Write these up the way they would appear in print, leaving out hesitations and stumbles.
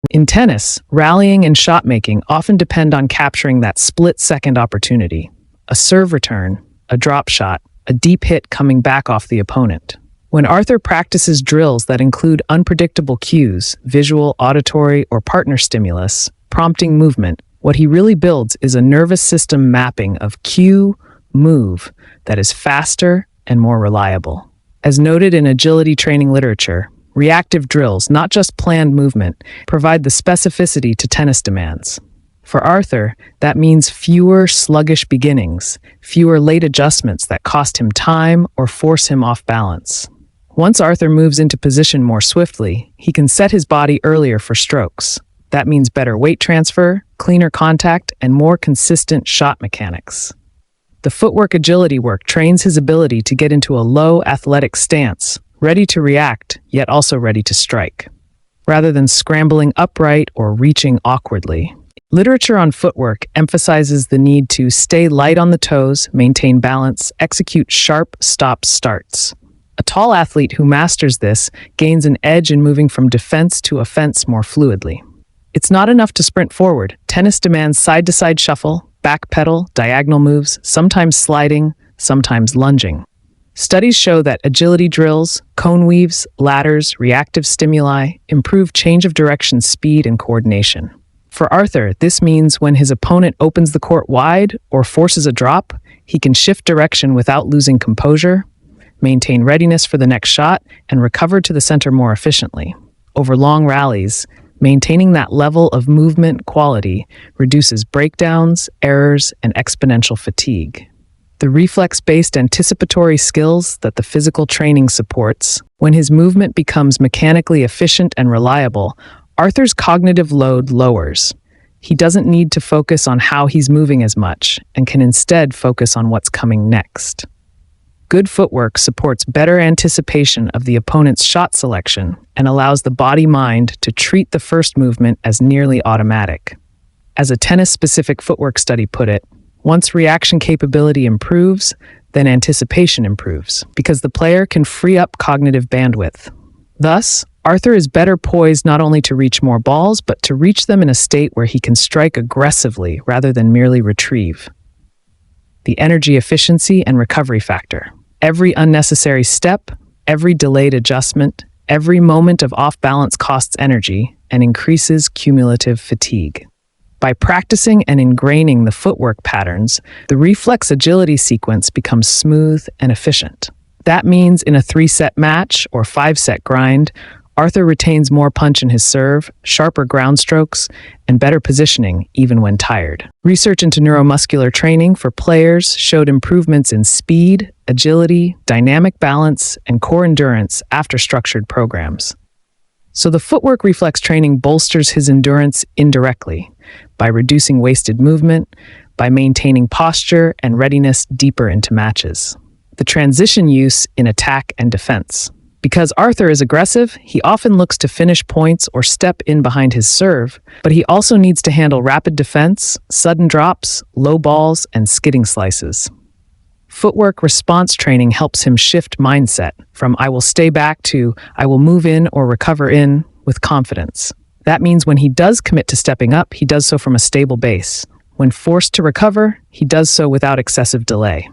In tennis, rallying and shot making often depend on capturing that split-second opportunity. A serve return, a drop shot, a deep hit coming back off the opponent. When Arthur practices drills that include unpredictable cues, visual, auditory, or partner stimulus, prompting movement, what he really builds is a nervous system mapping of cue, move that is faster and more reliable. As noted in agility training literature, reactive drills, not just planned movement, provide the specificity to tennis demands. For Arthur, that means fewer sluggish beginnings, fewer late adjustments that cost him time or force him off balance. Once Arthur moves into position more swiftly, he can set his body earlier for strokes. That means better weight transfer, cleaner contact, and more consistent shot mechanics. The footwork agility work trains his ability to get into a low athletic stance, ready to react, yet also ready to strike, rather than scrambling upright or reaching awkwardly. Literature on footwork emphasizes the need to stay light on the toes, maintain balance, execute sharp stop-starts. A tall athlete who masters this gains an edge in moving from defense to offense more fluidly. It's not enough to sprint forward. Tennis demands side-to-side shuffle, back pedal, diagonal moves, sometimes sliding, sometimes lunging. Studies show that agility drills, cone weaves, ladders, reactive stimuli improve change of direction speed and coordination. For Arthur, this means when his opponent opens the court wide or forces a drop, he can shift direction without losing composure, maintain readiness for the next shot, and recover to the center more efficiently. Over long rallies, maintaining that level of movement quality reduces breakdowns, errors, and exponential fatigue. The reflex-based anticipatory skills that the physical training supports, when his movement becomes mechanically efficient and reliable, Arthur's cognitive load lowers. He doesn't need to focus on how he's moving as much and can instead focus on what's coming next. Good footwork supports better anticipation of the opponent's shot selection and allows the body-mind to treat the first movement as nearly automatic. As a tennis-specific footwork study put it, once reaction capability improves, then anticipation improves, because the player can free up cognitive bandwidth. Thus, Arthur is better poised not only to reach more balls, but to reach them in a state where he can strike aggressively rather than merely retrieve. The energy efficiency and recovery factor. Every unnecessary step, every delayed adjustment, every moment of off-balance costs energy and increases cumulative fatigue. By practicing and ingraining the footwork patterns, the reflex agility sequence becomes smooth and efficient. That means in a 3-set match or 5-set grind, Arthur retains more punch in his serve, sharper ground strokes, and better positioning even when tired. Research into neuromuscular training for players showed improvements in speed, agility, dynamic balance, and core endurance after structured programs. So the footwork reflex training bolsters his endurance indirectly by reducing wasted movement, by maintaining posture and readiness deeper into matches. The transition use in attack and defense. Because Arthur is aggressive, he often looks to finish points or step in behind his serve, but he also needs to handle rapid defense, sudden drops, low balls, and skidding slices. Footwork response training helps him shift mindset from "I will stay back" to "I will move in or recover in" with confidence. That means when he does commit to stepping up, he does so from a stable base. When forced to recover, he does so without excessive delay.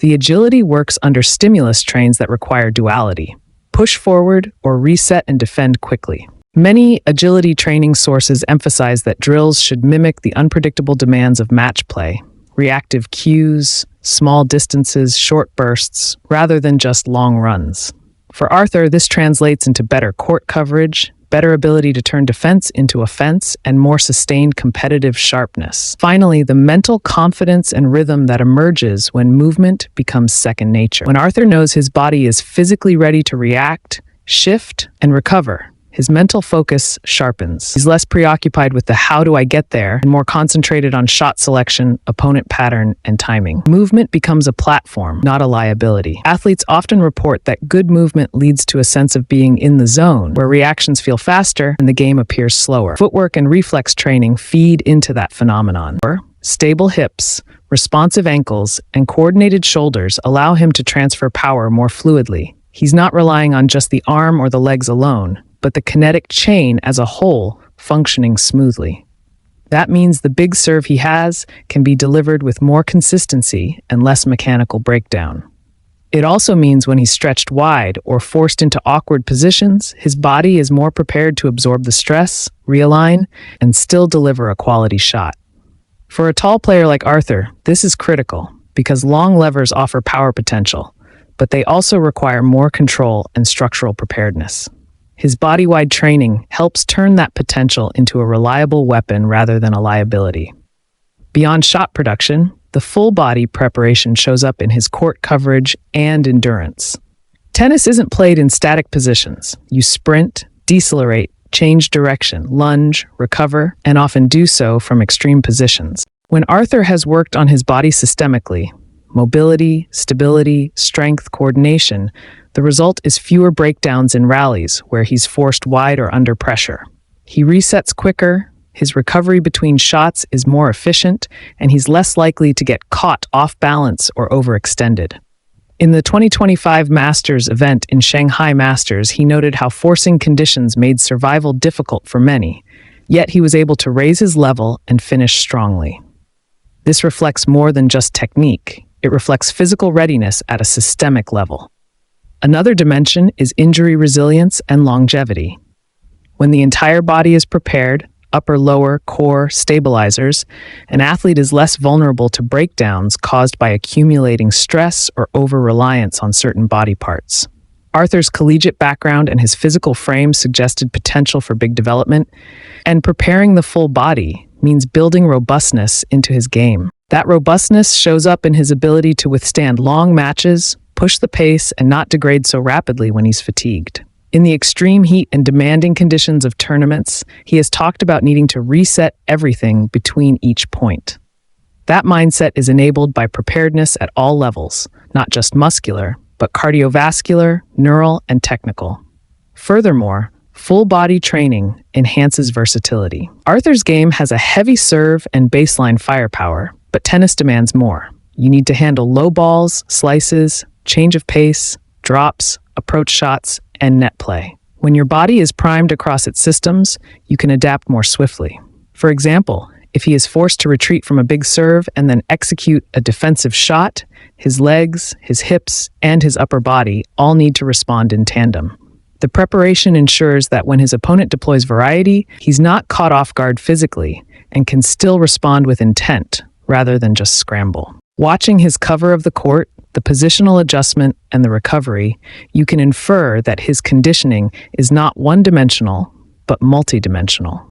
The agility works under stimulus trains that require duality: push forward or reset and defend quickly. Many agility training sources emphasize that drills should mimic the unpredictable demands of match play, reactive cues, small distances, short bursts, rather than just long runs. For Arthur, this translates into better court coverage, better ability to turn defense into offense, and more sustained competitive sharpness. Finally, the mental confidence and rhythm that emerges when movement becomes second nature. When Arthur knows his body is physically ready to react, shift, and recover, his mental focus sharpens. He's less preoccupied with the "how do I get there" and more concentrated on shot selection, opponent pattern, and timing. Movement becomes a platform, not a liability. Athletes often report that good movement leads to a sense of being in the zone, where reactions feel faster and the game appears slower. Footwork and reflex training feed into that phenomenon. Stable hips, responsive ankles, and coordinated shoulders allow him to transfer power more fluidly. He's not relying on just the arm or the legs alone, but the kinetic chain as a whole, functioning smoothly. That means the big serve he has can be delivered with more consistency and less mechanical breakdown. It also means when he's stretched wide or forced into awkward positions, his body is more prepared to absorb the stress, realign, and still deliver a quality shot. For a tall player like Arthur, this is critical because long levers offer power potential, but they also require more control and structural preparedness. His body-wide training helps turn that potential into a reliable weapon rather than a liability. Beyond shot production, the full-body preparation shows up in his court coverage and endurance. Tennis isn't played in static positions. You sprint, decelerate, change direction, lunge, recover, and often do so from extreme positions. When Arthur has worked on his body systemically, mobility, stability, strength, coordination, the result is fewer breakdowns in rallies where he's forced wide or under pressure. He resets quicker, his recovery between shots is more efficient, and he's less likely to get caught off balance or overextended. In the 2025 Masters event in Shanghai Masters, he noted how forcing conditions made survival difficult for many, yet he was able to raise his level and finish strongly. This reflects more than just technique. It reflects physical readiness at a systemic level. Another dimension is injury resilience and longevity. When the entire body is prepared, upper, lower, core, stabilizers, an athlete is less vulnerable to breakdowns caused by accumulating stress or over-reliance on certain body parts. Arthur's collegiate background and his physical frame suggested potential for big development, and preparing the full body means building robustness into his game. That robustness shows up in his ability to withstand long matches, push the pace, and not degrade so rapidly when he's fatigued. In the extreme heat and demanding conditions of tournaments, he has talked about needing to reset everything between each point. That mindset is enabled by preparedness at all levels, not just muscular, but cardiovascular, neural, and technical. Furthermore, full-body training enhances versatility. Arthur's game has a heavy serve and baseline firepower, but tennis demands more. You need to handle low balls, slices, change of pace, drops, approach shots, and net play. When your body is primed across its systems, you can adapt more swiftly. For example, if he is forced to retreat from a big serve and then execute a defensive shot, his legs, his hips, and his upper body all need to respond in tandem. The preparation ensures that when his opponent deploys variety, he's not caught off guard physically and can still respond with intent rather than just scramble. Watching his cover of the court, the positional adjustment, and the recovery, you can infer that his conditioning is not one-dimensional, but multidimensional.